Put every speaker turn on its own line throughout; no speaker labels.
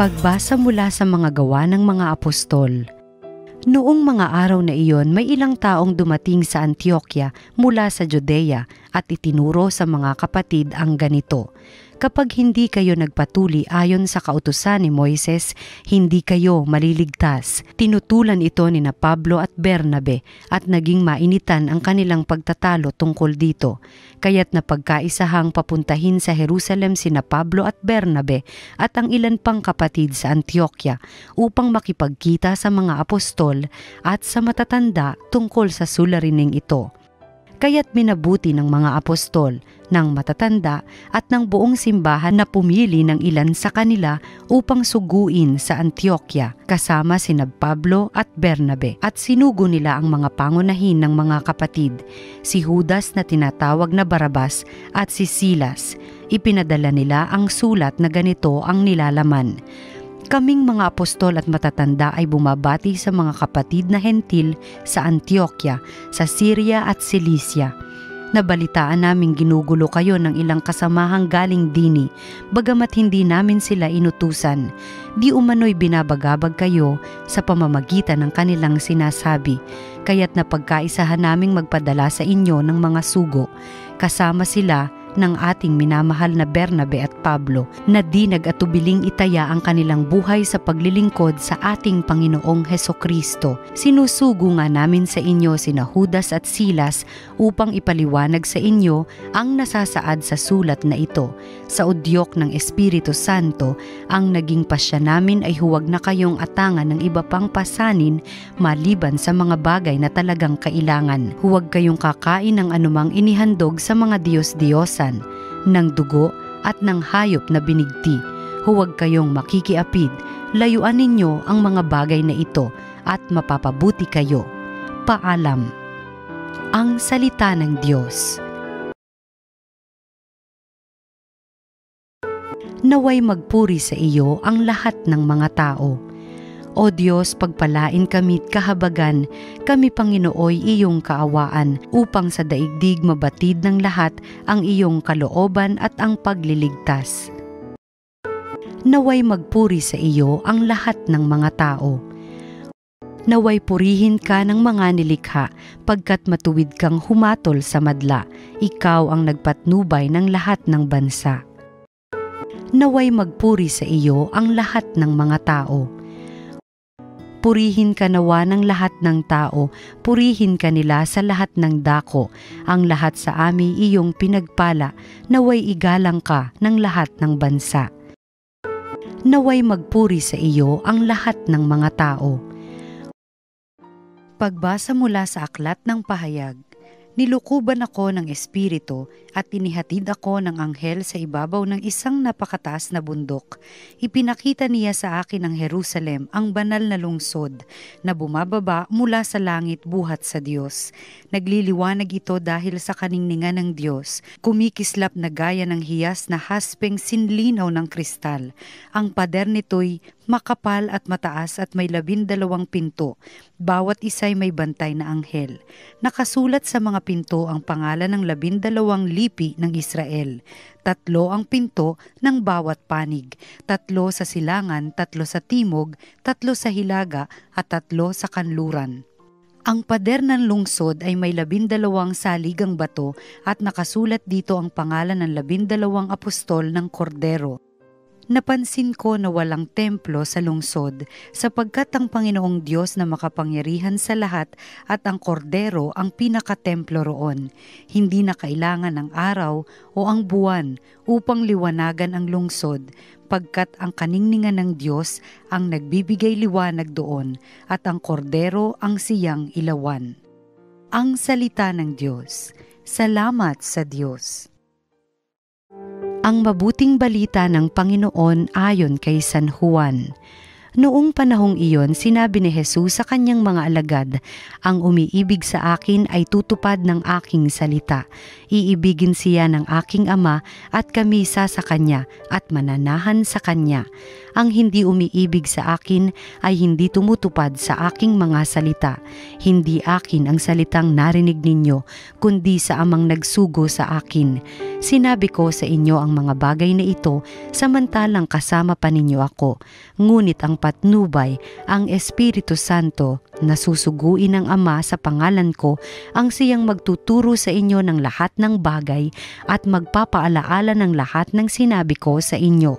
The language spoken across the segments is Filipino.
Pagbasa mula sa mga gawa ng mga apostol. Noong mga araw na iyon, may ilang taong dumating sa Antioquia mula sa Judea at itinuro sa mga kapatid ang ganito: kapag hindi kayo nagpatuli ayon sa kautusan ni Moises, hindi kayo maliligtas. Tinutulan ito ni na Pablo at Bernabe at naging mainitan ang kanilang pagtatalo tungkol dito. Kaya't napagkaisahang papuntahin sa Jerusalem sina Pablo at Bernabe at ang ilan pang kapatid sa Antioquia upang makipagkita sa mga apostol at sa matatanda tungkol sa sularining ito. Kaya't minabuti ng mga apostol, ng matatanda at ng buong simbahan na pumili ng ilan sa kanila upang suguin sa Antioquia kasama sina Pablo at Bernabe, at sinugo nila ang mga pangunahin ng mga kapatid, si Judas na tinatawag na Barrabas at si Silas. Ipinadala nila ang sulat na ganito ang nilalaman: kaming mga apostol at matatanda ay bumabati sa mga kapatid na hentil sa Antioquia, sa Syria at Cilicia. Nabalitaan naming ginugulo kayo ng ilang kasamahang galing dini, bagamat hindi namin sila inutusan. Di umano'y binabagabag kayo sa pamamagitan ng kanilang sinasabi, kaya't napagkaisahan naming magpadala sa inyo ng mga sugo. Kasama sila ng ating minamahal na Bernabe at Pablo na di nag-atubiling itaya ang kanilang buhay sa paglilingkod sa ating Panginoong Hesukristo. Sinusugo nga namin sa inyo sina Judas at Silas upang ipaliwanag sa inyo ang nasasaad sa sulat na ito. Sa udyok ng Espiritu Santo, ang naging pasya namin ay huwag na kayong atangan ng iba pang pasanin maliban sa mga bagay na talagang kailangan. Huwag kayong kakain ng anumang inihandog sa mga Diyos-Diyos, ng dugo at ng hayop na binigti. Huwag kayong makikiapid, layuan ninyo ang mga bagay na ito at mapapabuti kayo. Paalam. Ang salita ng Diyos. Naway magpuri sa iyo ang lahat ng mga tao. O Diyos, pagpalain kami't kahabagan, kami Panginooy iyong kaawaan, upang sa daigdig mabatid ng lahat ang iyong kalooban at ang pagliligtas. Naway magpuri sa iyo ang lahat ng mga tao. Naway purihin ka ng mga nilikha, pagkat matuwid kang humatol sa madla, ikaw ang nagpatnubay ng lahat ng bansa. Naway magpuri sa iyo ang lahat ng mga tao. Purihin ka nawa ng lahat ng tao, purihin ka nila sa lahat ng dako, ang lahat sa ami iyong pinagpala, naway igalang ka ng lahat ng bansa. Naway magpuri sa iyo ang lahat ng mga tao. Pagbasa mula sa Aklat ng Pahayag. Nilukuban ako ng Espiritu at inihatid ako ng anghel sa ibabaw ng isang napakataas na bundok. Ipinakita niya sa akin ang Jerusalem, ang banal na lungsod, na bumababa mula sa langit buhat sa Diyos. Nagliliwanag ito dahil sa kaningningan ng Diyos, kumikislap na gaya ng hiyas na haspeng sinlinaw ng kristal. Ang pader nito'y makapal at mataas at may 12 pinto. Bawat isa'y may bantay na anghel. Nakasulat sa mga pinto ang pangalan ng 12 lipi ng Israel. 3 ang pinto ng bawat panig. 3 sa silangan, 3 sa timog, 3 sa hilaga, at 3 sa kanluran. Ang pader ng lungsod ay may 12 saligang bato at nakasulat dito ang pangalan ng 12 apostol ng Kordero. Napansin ko na walang templo sa lungsod sapagkat ang Panginoong Diyos na makapangyarihan sa lahat at ang Kordero ang pinakatemplo roon. Hindi na kailangan ang araw o ang buwan upang liwanagan ang lungsod, pagkat ang kaningningan ng Diyos ang nagbibigay liwanag doon at ang Kordero ang siyang ilawan. Ang salita ng Diyos. Salamat sa Diyos. Ang mabuting balita ng Panginoon ayon kay San Juan. Noong panahong iyon, sinabi ni Jesus sa kanyang mga alagad, "Ang umiibig sa akin ay tutupad ng aking salita. Iibigin siya ng aking Ama at kami sa kanya at mananahan sa kanya. Ang hindi umiibig sa akin ay hindi tumutupad sa aking mga salita. Hindi akin ang salitang narinig ninyo, kundi sa Amang nagsugo sa akin. Sinabi ko sa inyo ang mga bagay na ito samantalang kasama pa ninyo ako. Ngunit ang patnubay, ang Espiritu Santo, na susuguin ng Ama sa pangalan ko, ang siyang magtuturo sa inyo ng lahat ng bagay at magpapaalaala ng lahat ng sinabi ko sa inyo.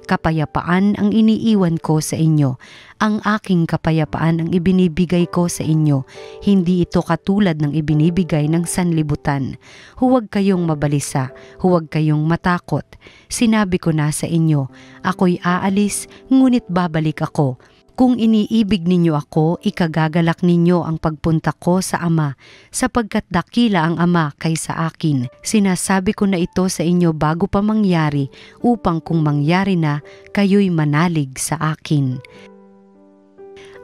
Kapayapaan ang iniiwan ko sa inyo. Ang aking kapayapaan ang ibinibigay ko sa inyo. Hindi ito katulad ng ibinibigay ng sanlibutan. Huwag kayong mabalisa, huwag kayong matakot. Sinabi ko na sa inyo, ako'y aalis, ngunit babalik ako. Kung iniibig ninyo ako, ikagagalak ninyo ang pagpunta ko sa Ama, sapagkat dakila ang Ama kaysa akin. Sinasabi ko na ito sa inyo bago pa mangyari, upang kung mangyari na, kayo'y manalig sa akin."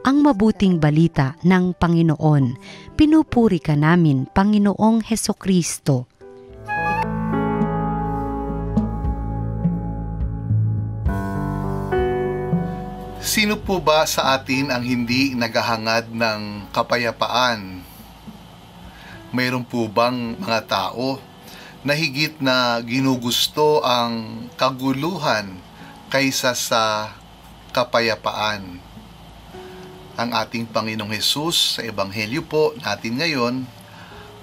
Ang mabuting balita ng Panginoon. Pinupuri ka namin, Panginoong Hesukristo.
Sino po ba sa atin ang hindi naghahangad ng kapayapaan? Mayroon po bang mga tao na higit na ginugusto ang kaguluhan kaysa sa kapayapaan? Ang ating Panginoong Hesus sa Ebanghelyo po natin ngayon,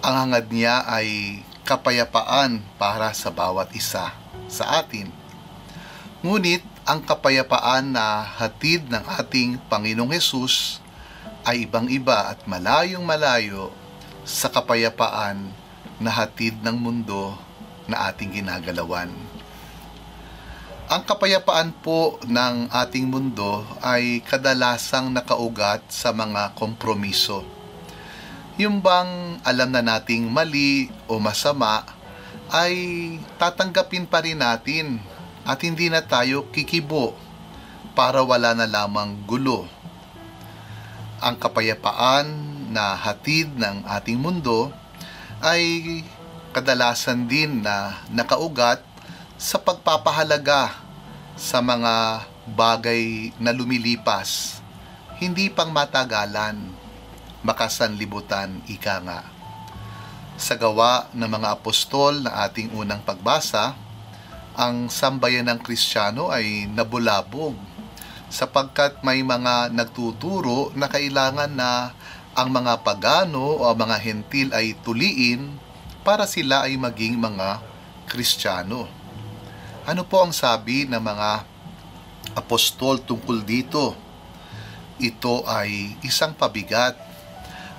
ang hangad niya ay kapayapaan para sa bawat isa sa atin. Ngunit ang kapayapaan na hatid ng ating Panginoong Hesus ay ibang-iba at malayong-malayo sa kapayapaan na hatid ng mundo na ating ginagalawan. Ang kapayapaan po ng ating mundo ay kadalasang nakaugat sa mga kompromiso. Yung bang alam na nating mali o masama ay tatanggapin pa rin natin at hindi na tayo kikibo para wala na lamang gulo. Ang kapayapaan na hatid ng ating mundo ay kadalasan din na nakaugat sa pagpapahalaga sa mga bagay na lumilipas, hindi pang matagalan, makasanlibutan, ika nga. Sa gawa ng mga apostol na ating unang pagbasa, ang sambayan ng Kristiyano ay nabulabog sapagkat may mga nagtuturo na kailangan na ang mga pagano o mga hentil ay tuliin para sila ay maging mga Kristiyano. Ano po ang sabi ng mga apostol tungkol dito? Ito ay isang pabigat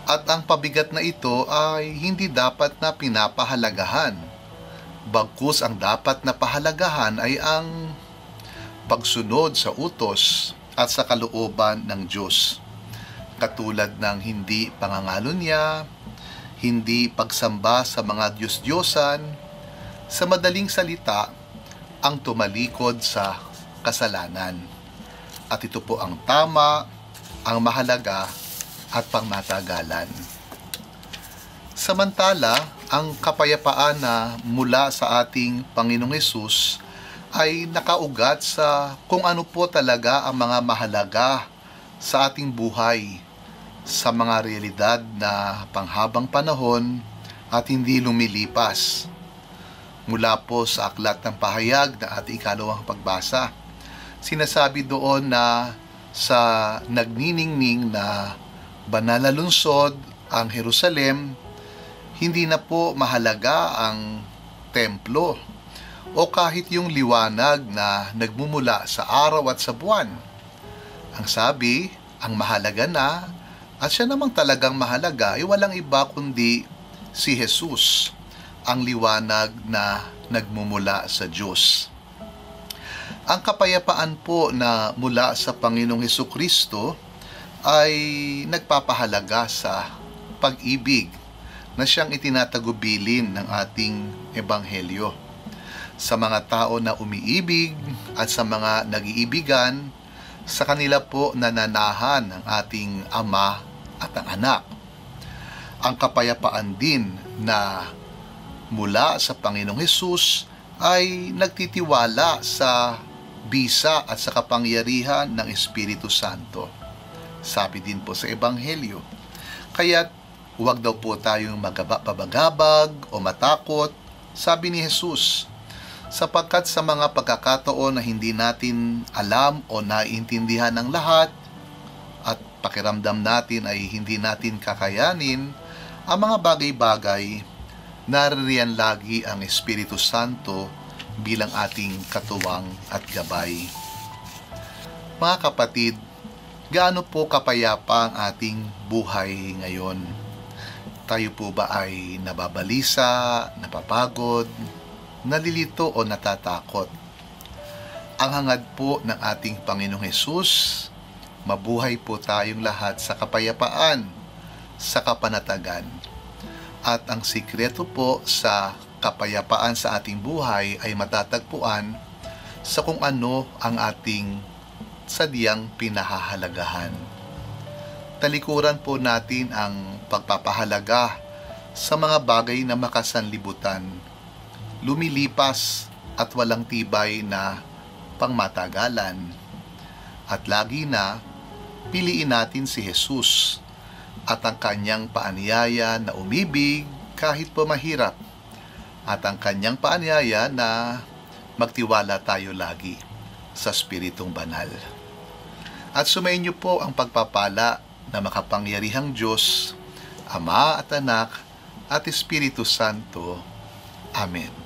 at ang pabigat na ito ay hindi dapat na pinapahalagahan. Bagkus ang dapat na pahalagahan ay ang pagsunod sa utos at sa kalooban ng Diyos. Katulad ng hindi pangangalunya, hindi pagsamba sa mga Diyos-Diyosan, sa madaling salita, ang tumalikod sa kasalanan. At ito po ang tama, ang mahalaga at pangmatagalan. Samantala, ang kapayapaan na mula sa ating Panginoong Hesus ay nakaugat sa kung ano po talaga ang mga mahalaga sa ating buhay, sa mga realidad na panghabang panahon at hindi lumilipas. Mula po sa Aklat ng Pahayag na ating ikalawang pagbasa, sinasabi doon na sa nagniningning na banal na lungsod, ang Jerusalem, hindi na po mahalaga ang templo o kahit yung liwanag na nagmumula sa araw at sa buwan. Ang sabi, ang mahalaga na at siya namang talagang mahalaga ay walang iba kundi si Jesus, ang liwanag na nagmumula sa Diyos. Ang kapayapaan po na mula sa Panginoong Hesukristo ay nagpapahalaga sa pag-ibig na siyang itinatagubilin ng ating Ebanghelyo. Sa mga tao na umiibig at sa mga nag-iibigan, Sa kanila po nananahan ang ating Ama at ang Anak. Ang kapayapaan din na mula sa Panginoong Hesus ay nagtitiwala sa bisa at sa kapangyarihan ng Espiritu Santo. Sabi din po sa Ebanghelyo. Kaya't huwag daw po tayong pabagabag o matakot, sabi ni Jesus, sapagkat sa mga pagkakataon na hindi natin alam o naiintindihan ng lahat at pakiramdam natin ay hindi natin kakayanin ang mga bagay-bagay, naririyan lagi ang Espiritu Santo bilang ating katuwang at gabay. Mga kapatid, gaano po kapayapa ang ating buhay ngayon? Tayo po ba ay nababalisa, napapagod, nalilito o natatakot? Ang hangad po ng ating Panginoong Hesus, mabuhay po tayong lahat sa kapayapaan, sa kapanatagan. At ang sikreto po sa kapayapaan sa ating buhay ay matatagpuan sa kung ano ang ating sadyang pinahahalagahan. Talikuran po natin ang pagpapahalaga sa mga bagay na makasanlibutan, lumilipas at walang tibay na pangmatagalan. At lagi na piliin natin si Jesus at ang kanyang paanyaya na umibig kahit po mahirap, at ang kanyang paanyaya na magtiwala tayo lagi sa Espiritong Banal. At sumainyo po ang pagpapala na makapangyarihang Diyos, Ama at Anak at Espiritu Santo. Amen.